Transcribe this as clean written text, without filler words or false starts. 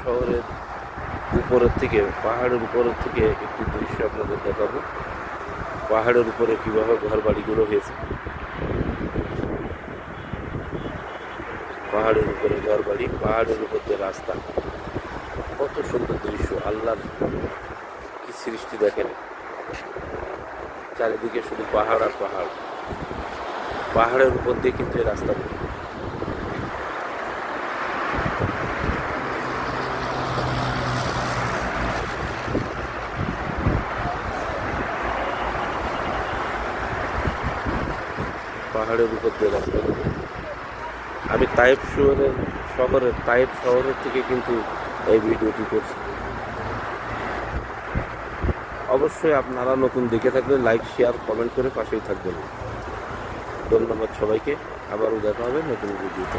শহরের উপরের থেকে, পাহাড়ের উপরের থেকে একটি দৃশ্য আপনাদের দেখাবো। পাহাড়ের উপরে কীভাবে ঘর বাড়িগুলো হয়েছে, পাহাড়ের উপরে ঘর বাড়ি, পাহাড়ের উপর দিয়ে রাস্তা, কত সুন্দর দৃশ্য। আল্লাহর কি সৃষ্টি দেখেন, চারিদিকে শুধু পাহাড় আর পাহাড়। পাহাড়ের উপর দিয়ে কিন্তু এই রাস্তাগুলো। পাহাড়ের উপর দিয়ে রাস্তাগুলো। আমি তাইফ শহরের থেকে কিন্তু এই ভিডিওটি করছি। অবশ্যই আপনারা নতুন দেখে থাকলে লাইক, শেয়ার, কমেন্ট করে পাশেই থাকবেন। ধন্যবাদ সবাইকে। আবারও দেখা হবে নতুন ভিডিওতে।